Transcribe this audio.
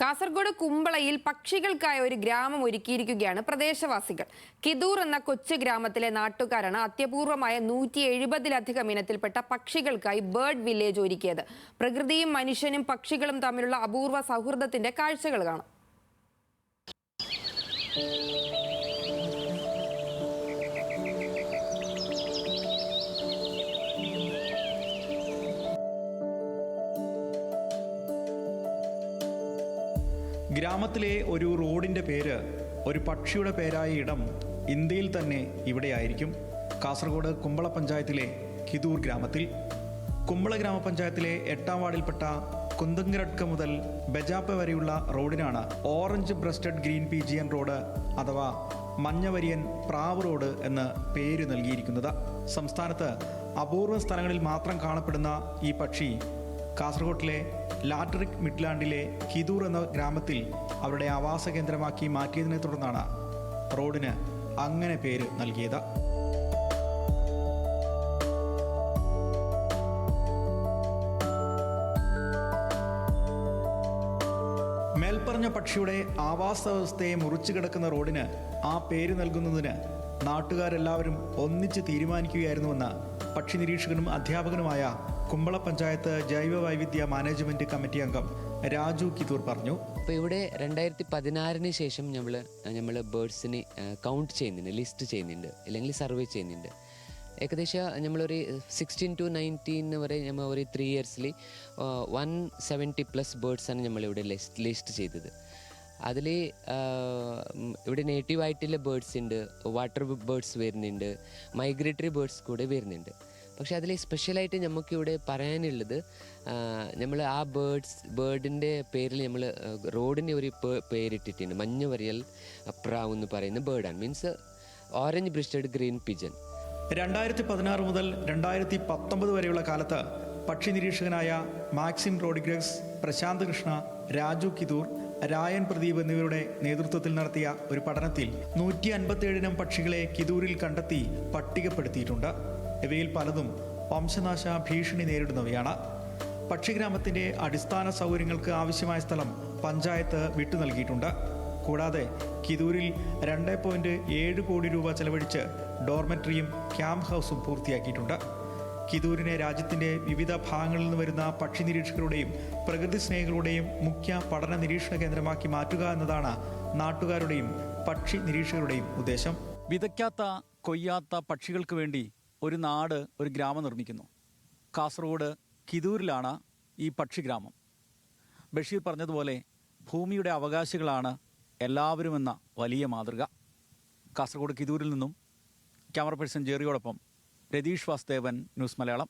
കാസർഗോഡ് കുമ്പളയിൽ പക്ഷികൾക്കായി ഒരു ഗ്രാമം ഒരുക്കിയിരിക്കുകയാണ് പ്രദേശവാസികൾ. കിദൂർ എന്ന കൊച്ചു ഗ്രാമത്തിലെ നാട്ടുകാരാണ് അത്യപൂർവമായ 170-ലധികം ഇനത്തിൽപ്പെട്ട പക്ഷികൾക്കായി ബേർഡ് വില്ലേജ് ഒരുക്കിയത്. പ്രകൃതിയും മനുഷ്യനും പക്ഷികളും തമ്മിലുള്ള അപൂർവ സൗഹൃദത്തിന്റെ കാഴ്ചകൾ കാണാം. ഗ്രാമത്തിലെ ഒരു റോഡിൻ്റെ പേര് ഒരു പക്ഷിയുടെ പേരായ ഇടം ഇന്ത്യയിൽ തന്നെ ഇവിടെയായിരിക്കും. കാസർഗോഡ് കുമ്പള പഞ്ചായത്തിലെ കിദൂർ ഗ്രാമത്തിൽ. കുമ്പള ഗ്രാമപഞ്ചായത്തിലെ 8-ാം വാർഡിൽപ്പെട്ട കുന്തങ്കരട്ക മുതൽ ബജാപ്പ വരെയുള്ള റോഡിനാണ് orange breasted green pigeon road അഥവാ മഞ്ഞവരിയൻ പ്രാവ് റോഡ് എന്ന് പേര് നൽകിയിരിക്കുന്നത്. സംസ്ഥാനത്ത് അപൂർവ സ്ഥലങ്ങളിൽ മാത്രം കാണപ്പെടുന്ന ഈ പക്ഷി കാസർഗോഡിലെ ലാറ്ററിക് മിഡ്ലാൻഡിലെ കിദൂർ എന്ന ഗ്രാമത്തിൽ അവരുടെ ആവാസ കേന്ദ്രമാക്കി മാറ്റിയതിനെ തുടർന്നാണ് റോഡിന് അങ്ങനെ പേര് നൽകിയത്. മേൽപ്പറഞ്ഞ പക്ഷിയുടെ ആവാസ വ്യവസ്ഥയെ മുറിച്ചു കിടക്കുന്ന റോഡിന് ആ പേര് നൽകുന്നതിന് നാട്ടുകാരെല്ലാവരും ഒന്നിച്ച് തീരുമാനിക്കുകയായിരുന്നുവെന്ന് പക്ഷി നിരീക്ഷകനും അധ്യാപകനുമായ കുമ്പള പഞ്ചായത്ത് ജൈവ വൈവിധ്യ മാനേജ്മെന്റ് കമ്മിറ്റി അംഗം രാജു കിദൂർ പറഞ്ഞു. അപ്പോൾ ഇവിടെ 2016 ശേഷം നമ്മൾ ബേർഡ്സിനെ കൗണ്ട് ചെയ്യുന്നുണ്ട്, ലിസ്റ്റ് ചെയ്യുന്നുണ്ട്, അല്ലെങ്കിൽ സർവേ ചെയ്യുന്നുണ്ട്. ഏകദേശം നമ്മളൊരു 16 to 19 വരെ നമ്മൾ ഒരു 3 ഇയേഴ്സിൽ 170+ ബേർഡ്സാണ് നമ്മളിവിടെ ലിസ്റ്റ് ചെയ്തത്. അതിൽ ഇവിടെ നേറ്റീവായിട്ടുള്ള ബേർഡ്സ് ഉണ്ട്, വാട്ടർ ബേർഡ്സ് വരുന്നുണ്ട്, മൈഗ്രേറ്ററി ബേർഡ്സ് കൂടെ വരുന്നുണ്ട്. പക്ഷെ അതിൽ സ്പെഷ്യലായിട്ട് നമുക്കിവിടെ പറയാനുള്ളത്, നമ്മൾ ആ ബേർഡിൻ്റെ പേരിൽ നമ്മൾ റോഡിന് ഒരു പേരിട്ടിട്ടുണ്ട്. മഞ്ഞവരിയൽ പ്രാവ് എന്ന് പറയുന്ന ബേർഡാണ്, means orange breasted green pigeon. 2016 മുതൽ 2019 വരെയുള്ള കാലത്ത് പക്ഷി നിരീക്ഷകനായ മാക്സിം റോഡ്രിഗസ്, പ്രശാന്ത് കൃഷ്ണ, രാജു കിദൂർ, രായൻ പ്രദീപ് എന്നിവരുടെ നേതൃത്വത്തിൽ നടത്തിയ ഒരു പഠനത്തിൽ 157 ഇനം പക്ഷികളെ കിദൂരിൽ കണ്ടെത്തി പട്ടികപ്പെടുത്തിയിട്ടുണ്ട്. ഇവയിൽ പലതും വംശനാശ ഭീഷണി നേരിടുന്നവയാണ്. പക്ഷിഗ്രാമത്തിന്റെ അടിസ്ഥാന സൗകര്യങ്ങൾക്ക് ആവശ്യമായ സ്ഥലം പഞ്ചായത്ത് വിട്ടു നൽകിയിട്ടുണ്ട്. കൂടാതെ കിദൂരിൽ 2.7 കോടി രൂപ ചെലവഴിച്ച് ഡോർമെട്രിയും ക്യാമ്പ് ഹൗസും പൂർത്തിയാക്കിയിട്ടുണ്ട്. കിദൂരിനെ രാജ്യത്തിന്റെ വിവിധ ഭാഗങ്ങളിൽ നിന്ന് വരുന്ന പക്ഷി നിരീക്ഷകരുടെയും പ്രകൃതി സ്നേഹികളുടെയും മുഖ്യ പഠന നിരീക്ഷണ കേന്ദ്രമാക്കി മാറ്റുക എന്നതാണ് നാട്ടുകാരുടെയും പക്ഷി നിരീക്ഷകരുടെയും ഉദ്ദേശം. വിതയ്ക്കാത്ത കൊയ്യാത്ത പക്ഷികൾക്ക് വേണ്ടി ഒരു നാട്, ഒരു ഗ്രാമം നിർമ്മിക്കുന്നു. കാസർഗോഡ് കിദൂരിലാണ് ഈ പക്ഷിഗ്രാമം. ബഷീർ പറഞ്ഞതുപോലെ ഭൂമിയുടെ അവകാശികളാണ് എല്ലാവരുമെന്ന വലിയ മാതൃക. കാസർഗോഡ് കിദൂരിൽ നിന്നും ക്യാമറ പേഴ്സൺ ജെറിയോടൊപ്പം രതീഷ് വാസുദേവൻ, ന്യൂസ് മലയാളം.